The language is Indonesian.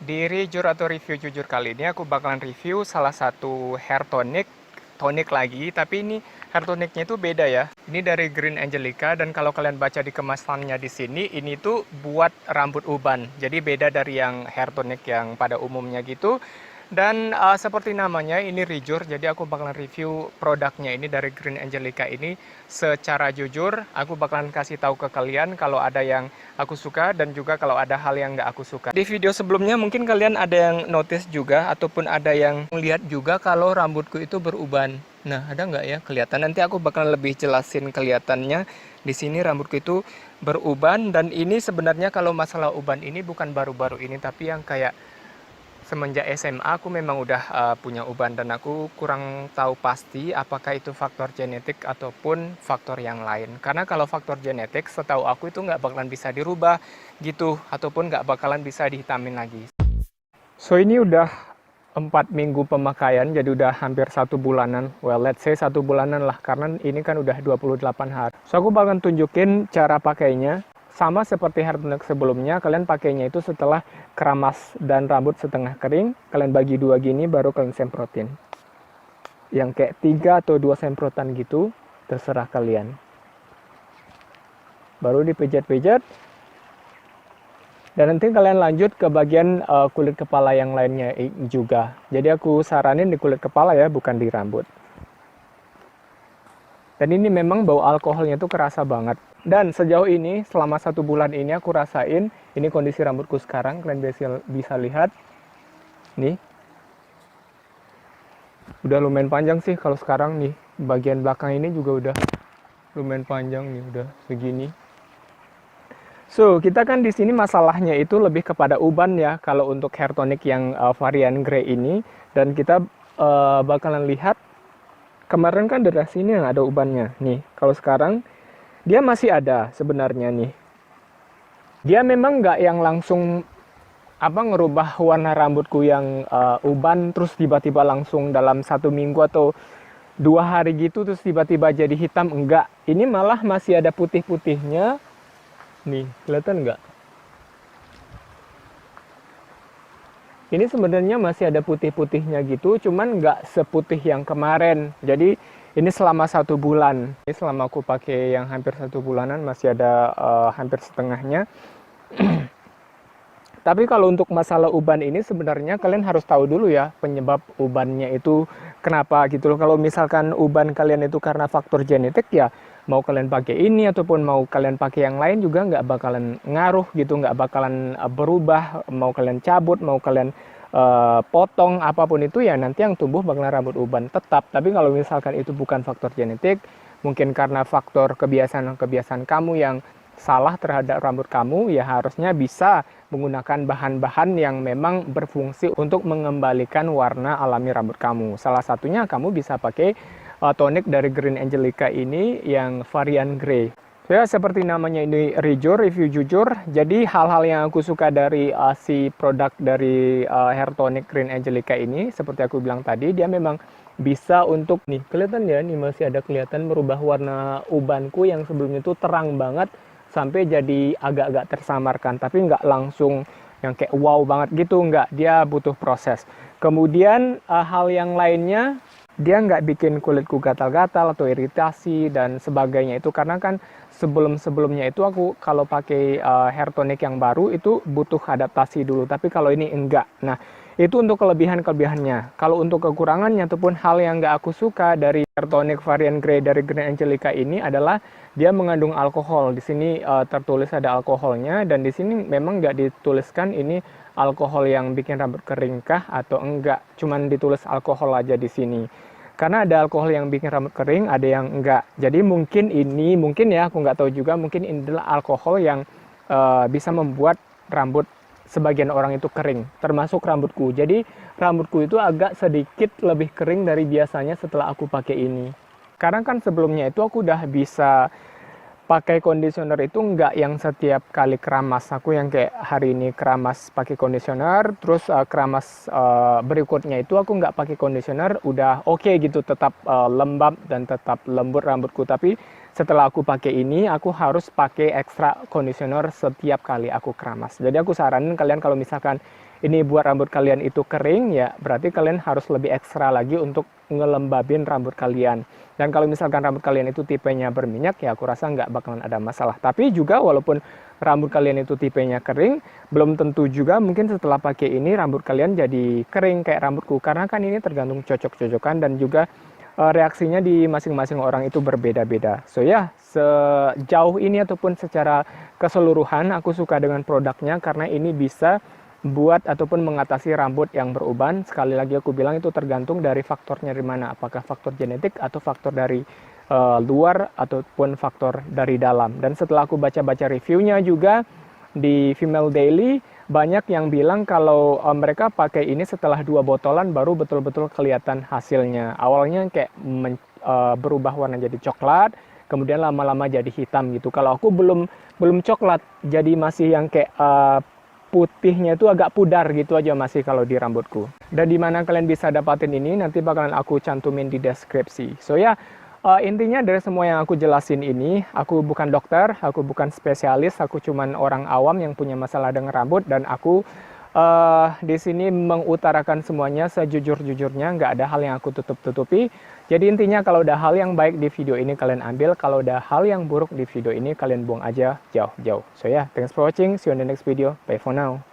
Di review atau review jujur kali ini aku bakalan review salah satu hair tonic lagi, tapi ini hair tonicnya itu beda ya. Ini dari Green Angelica, dan kalau kalian baca di kemasannya di sini, ini tuh buat rambut uban. Jadi beda dari yang hair tonic yang pada umumnya gitu. Dan seperti namanya, ini rejur, jadi aku bakalan review produknya ini dari Green Angelica ini secara jujur. Aku bakalan kasih tahu ke kalian kalau ada yang aku suka dan juga kalau ada hal yang nggak aku suka. Di video sebelumnya mungkin kalian ada yang notice juga ataupun ada yang melihat juga kalau rambutku itu beruban. Nah, ada nggak ya kelihatan? Nanti aku bakalan lebih jelasin kelihatannya. Di sini rambutku itu beruban, dan ini sebenarnya kalau masalah uban ini bukan baru-baru ini, tapi yang kayak semenjak SMA aku memang udah punya uban, dan aku kurang tahu pasti apakah itu faktor genetik ataupun faktor yang lain. Karena kalau faktor genetik setahu aku itu nggak bakalan bisa dirubah gitu, ataupun nggak bakalan bisa dihitamin lagi. So ini udah 4 minggu pemakaian, jadi udah hampir 1 bulanan. Well, let's say 1 bulanan lah, karena ini kan udah 28 hari. So aku bakalan tunjukin cara pakainya. Sama seperti hair tonic sebelumnya, kalian pakainya itu setelah keramas dan rambut setengah kering, kalian bagi dua gini, baru kalian semprotin. Yang kayak 3 atau 2 semprotan gitu, terserah kalian. Baru dipijat-pijat, dan nanti kalian lanjut ke bagian kulit kepala yang lainnya juga. Jadi aku saranin di kulit kepala ya, bukan di rambut. Dan ini memang bau alkoholnya itu kerasa banget. Dan sejauh ini, selama 1 bulan ini aku rasain, ini kondisi rambutku sekarang, kalian bisa lihat. Nih. Udah lumayan panjang sih kalau sekarang nih. Bagian belakang ini juga udah lumayan panjang nih, udah segini. So, kita kan di sini masalahnya itu lebih kepada uban ya, kalau untuk hair tonic yang varian grey ini. Dan kita bakalan lihat, kemarin kan dari sini yang ada ubannya. Nih, kalau sekarang dia masih ada sebenarnya nih. Dia memang nggak yang langsung ngerubah warna rambutku yang uban terus tiba-tiba langsung dalam 1 minggu atau 2 hari gitu terus tiba-tiba jadi hitam, enggak. Ini malah masih ada putih-putihnya. Nih, kelihatan nggak? Ini sebenarnya masih ada putih-putihnya gitu, cuman nggak seputih yang kemarin. Jadi ini selama 1 bulan. Ini selama aku pakai yang hampir 1 bulanan masih ada hampir setengahnya. Tapi kalau untuk masalah uban ini sebenarnya kalian harus tahu dulu ya penyebab ubannya itu kenapa gitu loh. Kalau misalkan uban kalian itu karena faktor genetik ya, mau kalian pakai ini ataupun mau kalian pakai yang lain juga nggak bakalan ngaruh gitu, nggak bakalan berubah. Mau kalian cabut, mau kalian potong, apapun itu ya nanti yang tumbuh bakalan rambut uban tetap. Tapi kalau misalkan itu bukan faktor genetik, mungkin karena faktor kebiasaan kamu yang salah terhadap rambut kamu, ya harusnya bisa menggunakan bahan-bahan yang memang berfungsi untuk mengembalikan warna alami rambut kamu. Salah satunya kamu bisa pakai tonic dari Green Angelica ini yang varian grey. Ya, seperti namanya ini review jujur. Jadi hal-hal yang aku suka dari si produk dari hair tonic Green Angelica ini, seperti aku bilang tadi, dia memang bisa untuk, nih kelihatan ya, nih masih ada kelihatan merubah warna ubanku yang sebelumnya itu terang banget sampai jadi agak-agak tersamarkan, tapi nggak langsung yang kayak wow banget gitu, nggak. Dia butuh proses. Kemudian hal yang lainnya, dia nggak bikin kulitku gatal-gatal atau iritasi dan sebagainya itu, karena kan sebelum-sebelumnya itu aku kalau pakai hair tonic yang baru itu butuh adaptasi dulu, tapi kalau ini enggak. Nah, itu untuk kelebihan-kelebihannya. Kalau untuk kekurangannya ataupun hal yang nggak aku suka dari hair tonic varian grey dari Green Angelica ini adalah dia mengandung alkohol. Di sini tertulis ada alkoholnya, dan di sini memang nggak dituliskan ini alkohol yang bikin rambut kering kah atau enggak. Cuman ditulis alkohol aja di sini. Karena ada alkohol yang bikin rambut kering, ada yang enggak. Jadi mungkin ya, aku nggak tahu juga, mungkin ini adalah alkohol yang bisa membuat rambut sebagian orang itu kering, termasuk rambutku. Jadi rambutku itu agak sedikit lebih kering dari biasanya setelah aku pakai ini. Karena kan sebelumnya itu aku udah bisa pakai conditioner itu nggak yang setiap kali keramas. Aku yang kayak hari ini keramas pakai conditioner, terus keramas berikutnya itu aku nggak pakai conditioner, udah oke gitu, tetap lembab dan tetap lembut rambutku. Tapi setelah aku pakai ini, aku harus pakai extra conditioner setiap kali aku keramas. Jadi aku saranin kalian kalau misalkan ini buat rambut kalian itu kering, ya berarti kalian harus lebih ekstra lagi untuk ngelembabin rambut kalian. Dan kalau misalkan rambut kalian itu tipenya berminyak, ya aku rasa nggak bakalan ada masalah. Tapi juga walaupun rambut kalian itu tipenya kering, belum tentu juga mungkin setelah pakai ini rambut kalian jadi kering kayak rambutku. Karena kan ini tergantung cocok-cocokan dan juga reaksinya di masing-masing orang itu berbeda-beda. So ya, sejauh ini ataupun secara keseluruhan aku suka dengan produknya karena ini bisa buat ataupun mengatasi rambut yang beruban. Sekali lagi aku bilang itu tergantung dari faktornya di mana, apakah faktor genetik atau faktor dari luar ataupun faktor dari dalam. Dan setelah aku baca-baca reviewnya juga di Female Daily, banyak yang bilang kalau mereka pakai ini setelah 2 botolan baru betul-betul kelihatan hasilnya. Awalnya kayak berubah warna jadi coklat, kemudian lama-lama jadi hitam gitu. Kalau aku belum coklat, jadi masih yang kayak putihnya itu agak pudar gitu aja masih kalau di rambutku. Dan di mana kalian bisa dapatin ini nanti bakalan aku cantumin di deskripsi. So ya, intinya dari semua yang aku jelasin ini, aku bukan dokter, aku bukan spesialis, aku cuman orang awam yang punya masalah dengan rambut, dan aku di sini mengutarakan semuanya sejujur-jujurnya, nggak ada hal yang aku tutup-tutupi. Jadi intinya kalau ada hal yang baik di video ini kalian ambil, kalau ada hal yang buruk di video ini kalian buang aja jauh-jauh. So ya, thanks for watching, see you on the next video, bye for now.